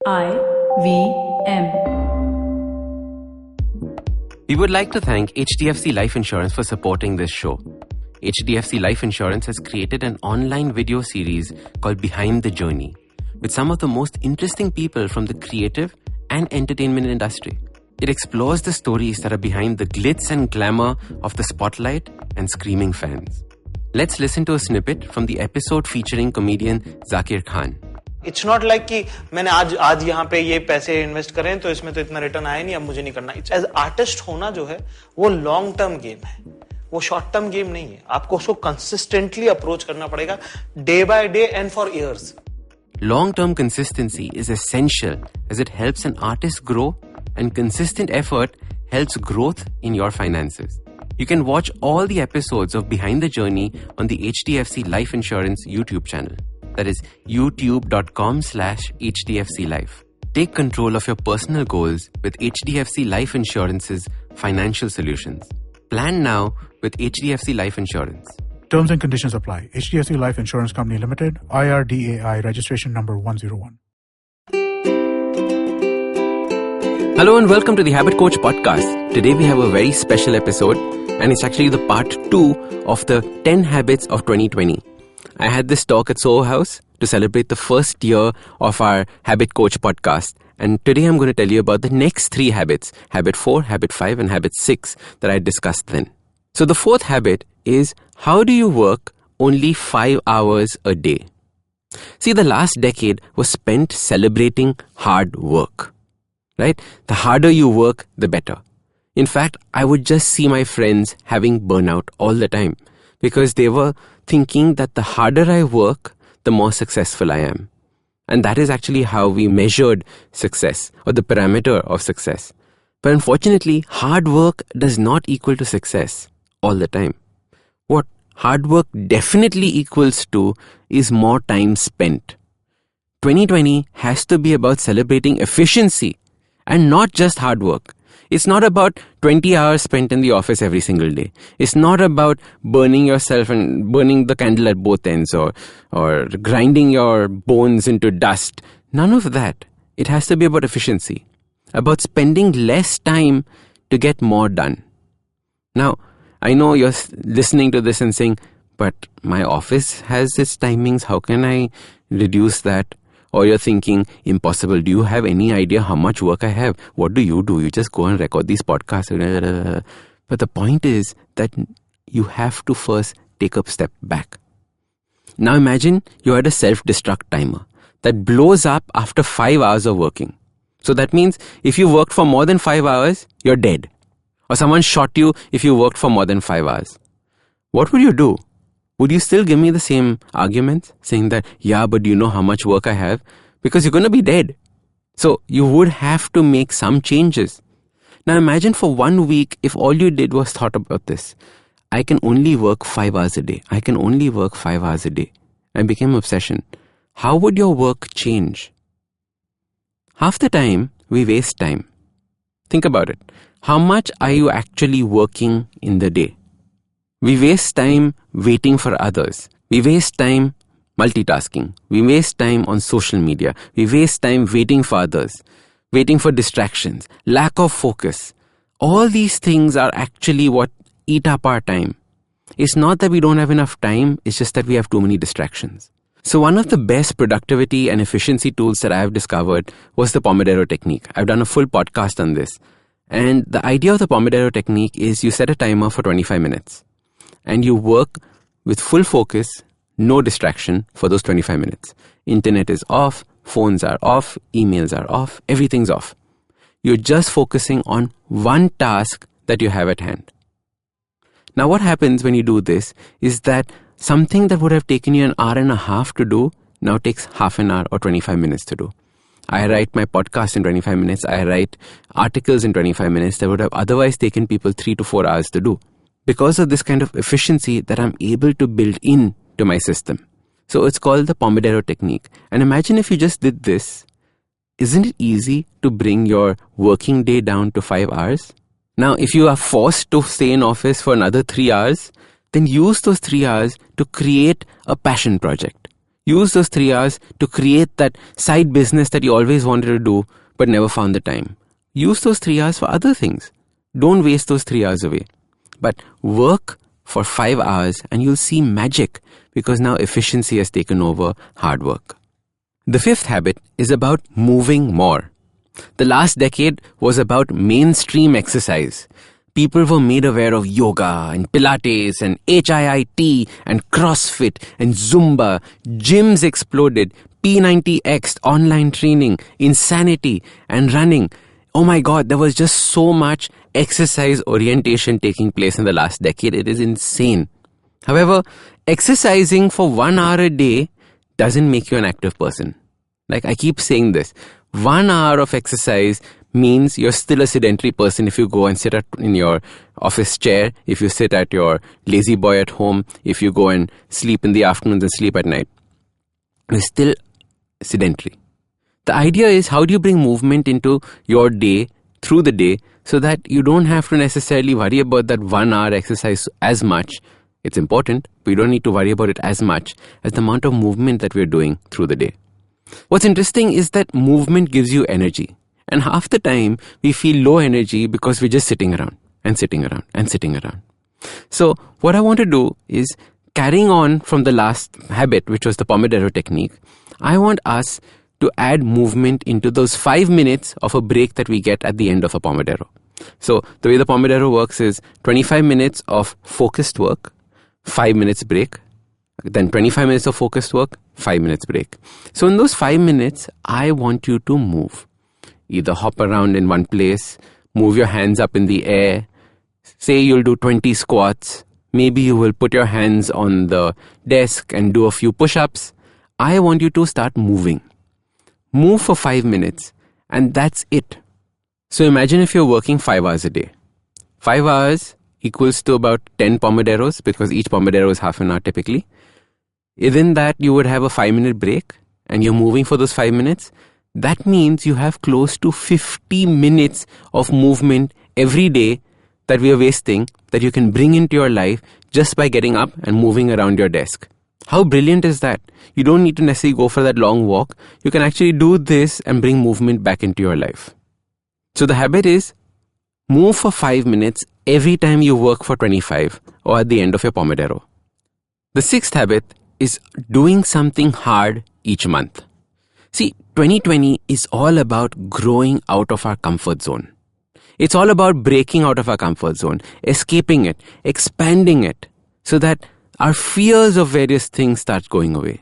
IVM. We would like to thank HDFC Life Insurance for supporting this show. HDFC Life Insurance has created an online video series called Behind the Journey with some of the most interesting people from the creative and entertainment industry. It explores the stories that are behind the glitz and glamour of the spotlight and screaming fans. Let's listen to a snippet from the episode featuring comedian Zakir Khan. It's not like कि मैंने आज यहाँ पे ये पैसे invest करें तो इसमें तो इतना रिटर्न आया नहीं, अब मुझे नहीं करना. एज आर्टिस्ट होना जो है वो लॉन्ग टर्म गेम है, वो शॉर्ट टर्म गेम नहीं है. आपको उसको कंसिस्टेंटली अप्रोच करना पड़ेगा day by day and for years. Long-term consistency is essential as it helps an artist grow, and consistent effort helps growth in your finances. You can watch all the episodes of Behind the Journey on the HDFC Life Insurance YouTube channel. That is youtube.com/HDFC Life. Take control of your personal goals with HDFC Life Insurance's financial solutions. Plan now with HDFC Life Insurance. Terms and conditions apply. HDFC Life Insurance Company Limited, IRDAI registration number 101. Hello and welcome to the Habit Coach podcast. Today we have a very special episode, and it's actually the part 2 of the 10 habits of 2020. I had this talk at Soho House to celebrate the first year of our Habit Coach podcast. And today I'm going to tell you about the next 3 habits, habit 4, habit 5, and habit 6 that I discussed then. So the 4th habit is, how do you work only 5 hours a day? See, the last decade was spent celebrating hard work, right? The harder you work, the better. In fact, I would just see my friends having burnout all the time because they were thinking that the harder I work, the more successful I am. And that is actually how we measured success, or the parameter of success. But unfortunately, hard work does not equal to success all the time. What hard work definitely equals to is more time spent. 2020 has to be about celebrating efficiency and not just hard work. It's not about 20 hours spent in the office every single day. It's not about burning yourself and burning the candle at both ends or grinding your bones into dust. None of that. It has to be about efficiency, about spending less time to get more done. Now, I know you're listening to this and saying, but my office has its timings. How can I reduce that? Or you're thinking, impossible. Do you have any idea how much work I have? What do? You just go and record these podcasts. But the point is that you have to first take a step back. Now imagine you had a self-destruct timer that blows up after 5 hours of working. So that means if you worked for more than 5 hours, you're dead. Or someone shot you if you worked for more than 5 hours. What would you do? Would you still give me the same arguments, saying that, yeah, but do you know how much work I have? Because you're going to be dead. So you would have to make some changes. Now imagine for 1 week, if all you did was thought about this. I can only work 5 hours a day. I can only work 5 hours a day. And became an obsession. How would your work change? Half the time, we waste time. Think about it. How much are you actually working in the day? We waste time waiting for others. We waste time multitasking. We waste time on social media. We waste time waiting for others, waiting for distractions, lack of focus. All these things are actually what eat up our time. It's not that we don't have enough time, it's just that we have too many distractions. So one of the best productivity and efficiency tools that I have discovered was the Pomodoro technique. I've done a full podcast on this. And the idea of the Pomodoro technique is you set a timer for 25 minutes. And you work with full focus, no distraction for those 25 minutes. Internet is off, phones are off, emails are off, everything's off. You're just focusing on one task that you have at hand. Now what happens when you do this is that something that would have taken you an hour and a half to do now takes half an hour or 25 minutes to do. I write my podcast in 25 minutes. I write articles in 25 minutes that would have otherwise taken people 3 to 4 hours to do. Because of this kind of efficiency that I'm able to build in to my system. So it's called the Pomodoro technique. And imagine if you just did this. Isn't it easy to bring your working day down to 5 hours? Now, if you are forced to stay in office for another 3 hours, then use those 3 hours to create a passion project. Use those 3 hours to create that side business that you always wanted to do but never found the time. Use those 3 hours for other things. Don't waste those 3 hours away. But work for 5 hours and you'll see magic, because now efficiency has taken over hard work. The fifth habit is about moving more. The last decade was about mainstream exercise. People were made aware of yoga and Pilates and HIIT and CrossFit and Zumba. Gyms exploded. P90X, online training, insanity and running. Oh my God, there was just so much exercise orientation taking place in the last decade. It is insane. However, exercising for 1 hour a day doesn't make you an active person. Like I keep saying this, 1 hour of exercise means you're still a sedentary person if you go and sit in your office chair, if you sit at your lazy boy at home, if you go and sleep in the afternoons and sleep at night. You're still sedentary. The idea is, how do you bring movement into your day, through the day, so that you don't have to necessarily worry about that 1 hour exercise as much. It's important, but you don't need to worry about it as much as the amount of movement that we're doing through the day. What's interesting is that movement gives you energy. And half the time, we feel low energy because we're just sitting around and sitting around and sitting around. So what I want to do is, carrying on from the last habit, which was the Pomodoro technique, I want us to add movement into those 5 minutes of a break that we get at the end of a Pomodoro. So the way the Pomodoro works is 25 minutes of focused work, 5 minutes break, then 25 minutes of focused work, 5 minutes break. So in those 5 minutes, I want you to move. Either hop around in one place, move your hands up in the air. Say you'll do 20 squats. Maybe you will put your hands on the desk and do a few push-ups. I want you to start moving. Move for 5 minutes, and that's it. So imagine if you're working 5 hours a day. 5 hours equals to about 10 Pomodoros, because each Pomodoro is half an hour typically. Within that, you would have a 5-minute break, and you're moving for those 5 minutes. That means you have close to 50 minutes of movement every day that we are wasting, that you can bring into your life just by getting up and moving around your desk. How brilliant is that? You don't need to necessarily go for that long walk. You can actually do this and bring movement back into your life. So the habit is, move for 5 minutes every time you work for 25 or at the end of your Pomodoro. The sixth habit is doing something hard each month. See, 2020 is all about growing out of our comfort zone. It's all about breaking out of our comfort zone, escaping it, expanding it, so that our fears of various things start going away.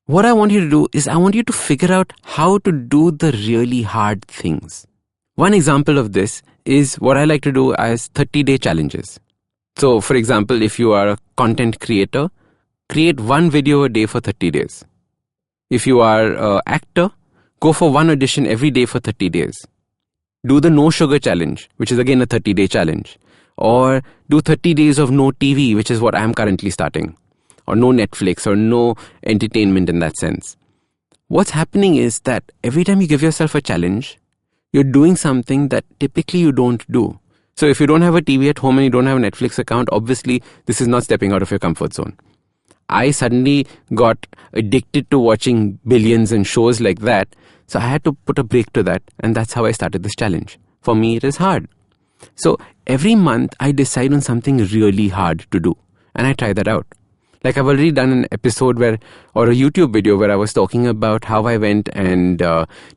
What I want you to do is, I want you to figure out how to do the really hard things. One example of this is what I like to do as 30-day challenges. So, for example, if you are a content creator, create 1 video a day for 30 days. If you are an actor, go for 1 audition every day for 30 days. Do the no sugar challenge, which is again a 30-day challenge. Or do 30 days of no TV, which is what I'm currently starting. Or no Netflix, or no entertainment in that sense. What's happening is that every time you give yourself a challenge, you're doing something that typically you don't do. So if you don't have a TV at home and you don't have a Netflix account, obviously this is not stepping out of your comfort zone. I suddenly got addicted to watching billions and shows like that. So I had to put a break to that. And that's how I started this challenge. For me, it is hard. So every month I decide on something really hard to do. And I try that out. Like I've already done an episode or a YouTube video where I was talking about how I went and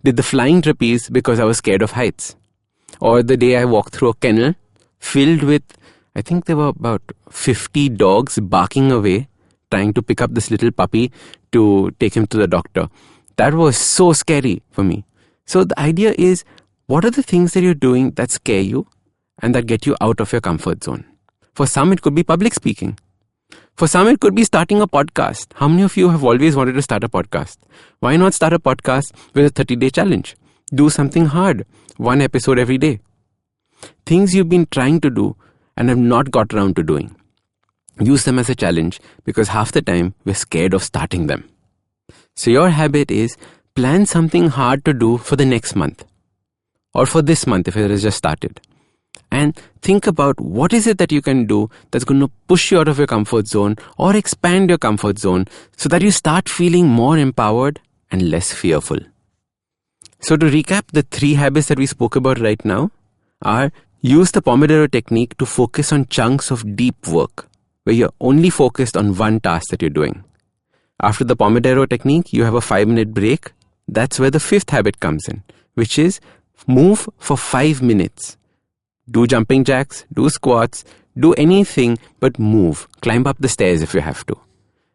did the flying trapeze because I was scared of heights. Or the day I walked through a kennel filled with, I think there were about 50 dogs barking away, trying to pick up this little puppy to take him to the doctor. That was so scary for me. So the idea is, what are the things that you're doing that scare you and that get you out of your comfort zone? For some, it could be public speaking. For some, it could be starting a podcast. How many of you have always wanted to start a podcast? Why not start a podcast with a 30-day challenge? Do something hard, 1 episode every day. Things you've been trying to do and have not got around to doing. Use them as a challenge, because half the time we're scared of starting them. So your habit is, plan something hard to do for the next month. Or for this month if it has just started. And think about what is it that you can do that's going to push you out of your comfort zone or expand your comfort zone so that you start feeling more empowered and less fearful. So to recap, the 3 habits that we spoke about right now are: use the Pomodoro technique to focus on chunks of deep work where you're only focused on one task that you're doing. After the Pomodoro technique, you have a 5-minute break. That's where the 5th habit comes in, which is move for 5 minutes. Do jumping jacks, do squats, do anything but move. Climb up the stairs if you have to.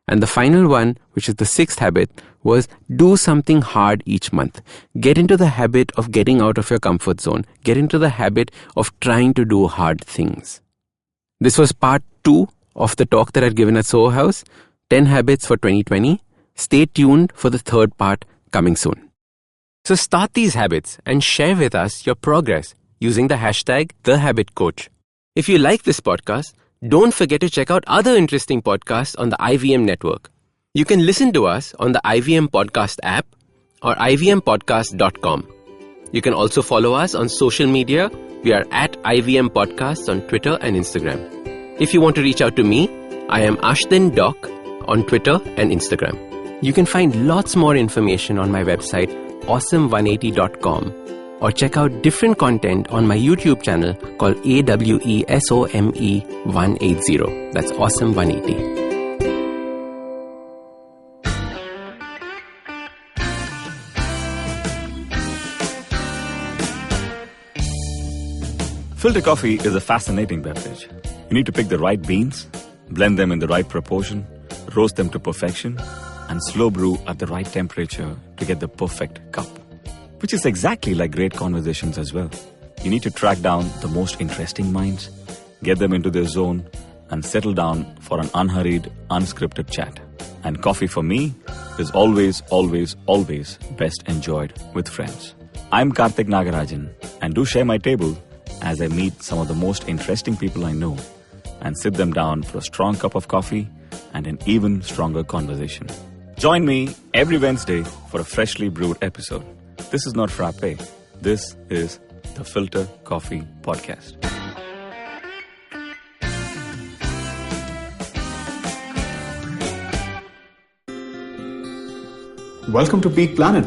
And the final one, which is the 6th habit, was do something hard each month. Get into the habit of getting out of your comfort zone. Get into the habit of trying to do hard things. This was part 2 of the talk that I'd given at Soho House, 10 habits for 2020. Stay tuned for the 3rd part coming soon. So start these habits and share with us your progress using the hashtag #TheHabitCoach. If you like this podcast, don't forget to check out other interesting podcasts on the IVM network. You can listen to us on the IVM Podcast app or ivmpodcast.com. You can also follow us on social media. We are at IVM Podcasts on Twitter and Instagram. If you want to reach out to me, I am Ashdin Doc on Twitter and Instagram. You can find lots more information on my website, awesome180.com, or check out different content on my YouTube channel called AWESOME180. That's Awesome 180. Filter coffee is a fascinating beverage. You need to pick the right beans, blend them in the right proportion, roast them to perfection, and slow brew at the right temperature to get the perfect cup. Which is exactly like great conversations as well. You need to track down the most interesting minds, get them into their zone, and settle down for an unhurried, unscripted chat. And coffee for me is always, always, always best enjoyed with friends. I'm Karthik Nagarajan, and do share my table as I meet some of the most interesting people I know and sit them down for a strong cup of coffee and an even stronger conversation. Join me every Wednesday for a freshly brewed episode. This is not frappe. This is the Filter Coffee Podcast. Welcome to Peak Planet,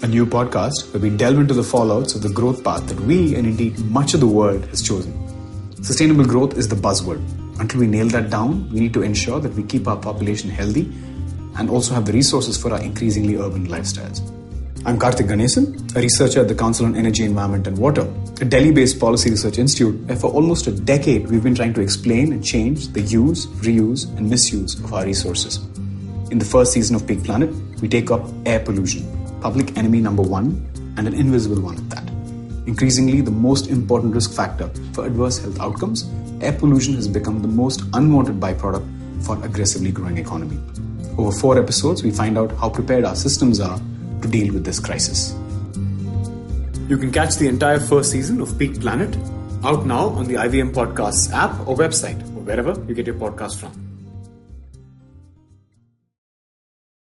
a new podcast where we delve into the fallouts of the growth path that we, and indeed much of the world, has chosen. Sustainable growth is the buzzword. Until we nail that down, we need to ensure that we keep our population healthy and also have the resources for our increasingly urban lifestyles. I'm Karthik Ganesan, a researcher at the Council on Energy, Environment and Water, a Delhi-based policy research institute where for almost a decade we've been trying to explain and change the use, reuse and misuse of our resources. In the first season of Peak Planet, we take up air pollution, public enemy number 1 and an invisible one at that. Increasingly, the most important risk factor for adverse health outcomes, air pollution has become the most unwanted byproduct for an aggressively growing economy. Over 4 episodes, we find out how prepared our systems are to deal with this crisis. You can catch the entire first season of Peak Planet out now on the IVM Podcasts app or website or wherever you get your podcast from.